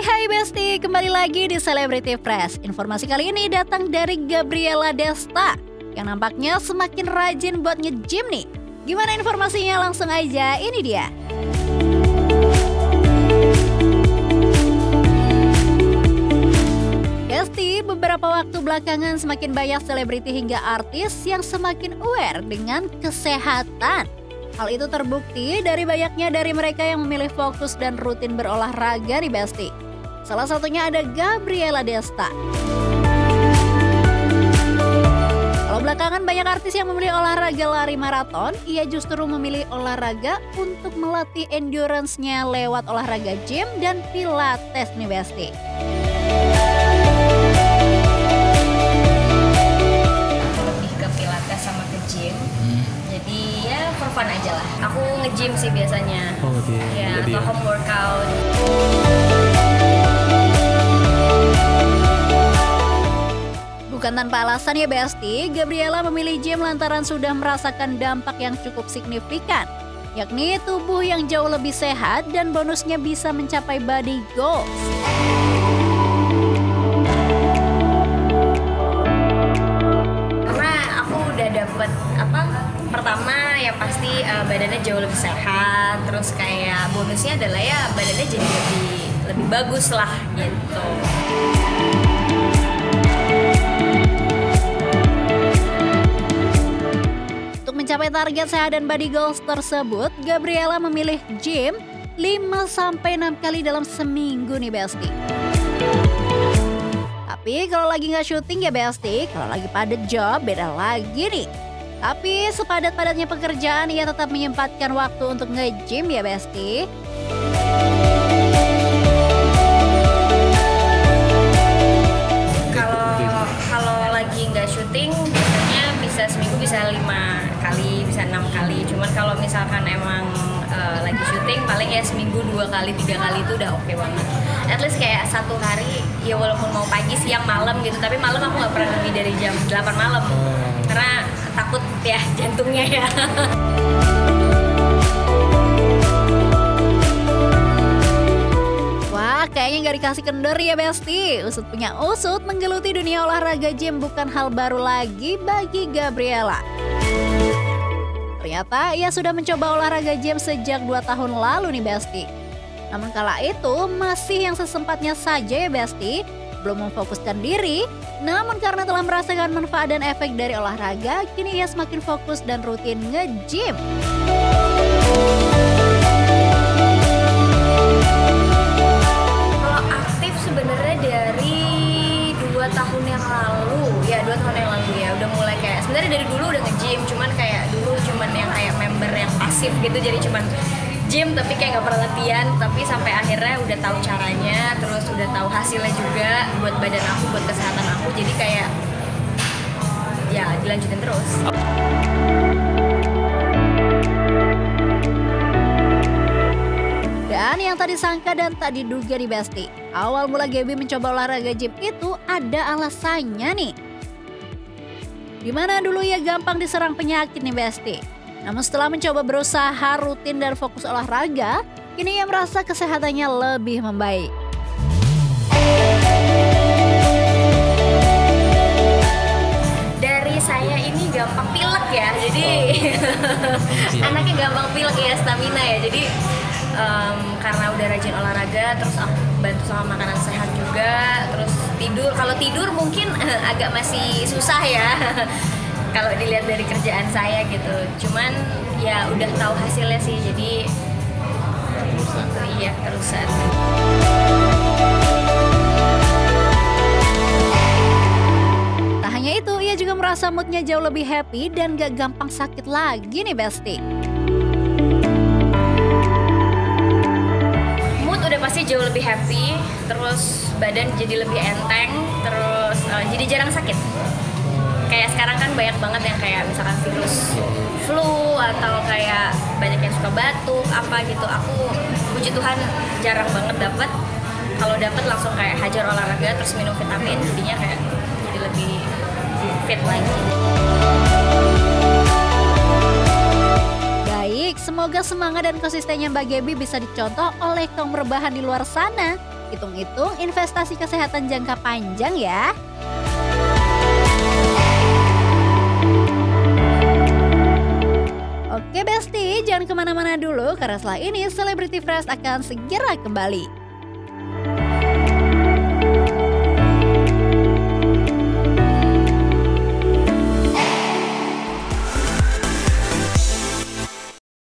Hai Besti, kembali lagi di Celebrity Press. Informasi kali ini datang dari Gabriela Desta yang nampaknya semakin rajin buat nge-gym nih. Gimana informasinya? Langsung aja, ini dia. Besti, beberapa waktu belakangan semakin banyak selebriti hingga artis yang semakin aware dengan kesehatan. Hal itu terbukti dari banyaknya dari mereka yang memilih fokus dan rutin berolahraga nih Besti. Salah satunya ada Gabriela Desta. Kalau belakangan banyak artis yang memilih olahraga lari maraton, ia justru memilih olahraga untuk melatih endurance-nya lewat olahraga gym dan pilates nih Besti. Lebih ke pilates sama ke gym. Jadi ya for fun aja lah. Aku nge-gym sih biasanya. Ya, atau home workout. Bukan tanpa alasan ya Besti, Gabriela memilih gym lantaran sudah merasakan dampak yang cukup signifikan, yakni tubuh yang jauh lebih sehat dan bonusnya bisa mencapai body goals. Karena aku udah dapet pertama ya pasti badannya jauh lebih sehat, terus kayak bonusnya adalah ya badannya jadi lebih bagus lah gitu. Mencapai target sehat dan body goals tersebut, Gabriela memilih gym 5-6 kali dalam seminggu nih Besti. Tapi kalau lagi nggak syuting ya Besti, kalau lagi padat job beda lagi nih. Tapi sepadat-padatnya pekerjaan ia tetap menyempatkan waktu untuk nge-gym ya Besti. Kalau lagi nggak syuting biasanya bisa seminggu bisa 5 kali, bisa 6 kali. Cuman kalau misalkan emang lagi syuting paling ya seminggu 2 kali, 3 kali itu udah oke banget. At least kayak satu hari ya walaupun mau pagi, siang, malam gitu. Tapi malam aku nggak pernah lebih dari jam 8 malam. Karena takut ya jantungnya ya. Wah, kayaknya nggak dikasih kendor ya Besti. Usut punya usut, menggeluti dunia olahraga gym bukan hal baru lagi bagi Gabriela. Ternyata ia sudah mencoba olahraga gym sejak 2 tahun lalu nih Besti. Namun kala itu masih yang sesempatnya saja ya Besti, belum memfokuskan diri. Namun karena telah merasakan manfaat dan efek dari olahraga, kini ia semakin fokus dan rutin nge-gym. Kalau aktif sebenarnya dari 2 tahun yang lalu, ya 2 tahun yang lalu ya udah mulai kayak sebenarnya dari dulu udah nge-gym, cuman kayak dulu cuman yang kayak member yang pasif gitu, jadi cuman gym tapi kayak nggak pernah latihan, tapi sampai akhirnya udah tahu caranya, terus udah tahu hasilnya juga buat badan aku, buat kesehatan aku, jadi kayak ya dilanjutin terus. Dan yang tadi sangka dan tak diduga di Besti, awal mula Gaby mencoba olahraga gym itu ada alasannya nih. Dimana dulu ia gampang diserang penyakit nih Besti. Namun setelah mencoba berusaha rutin dan fokus olahraga, kini ia merasa kesehatannya lebih membaik. Dari saya ini gampang pilek ya, jadi anaknya gampang pilek ya, stamina ya, jadi karena udah rajin olahraga, terus aku bantu sama makanan sehat juga, terus tidur. Kalau tidur mungkin agak masih susah ya. Kalau dilihat dari kerjaan saya gitu, cuman ya udah tahu hasilnya sih, jadi iya terusan. Tak hanya itu, ia juga merasa moodnya jauh lebih happy dan gak gampang sakit lagi nih Besti. Mood udah pasti jauh lebih happy, terus badan jadi lebih enteng, terus jadi jarang sakit. Kayak sekarang kan banyak banget yang kayak misalkan virus flu atau kayak banyak yang suka batuk apa gitu. Aku puji Tuhan jarang banget dapet. Kalau dapet langsung kayak hajar olahraga terus minum vitamin, jadinya kayak jadi lebih fit lagi. Semoga semangat dan konsistennya Mbak Gaby bisa dicontoh oleh kaum rebahan di luar sana. Hitung-hitung investasi kesehatan jangka panjang ya. Oke Besti, jangan kemana-mana dulu karena setelah ini Celebrity Fresh akan segera kembali.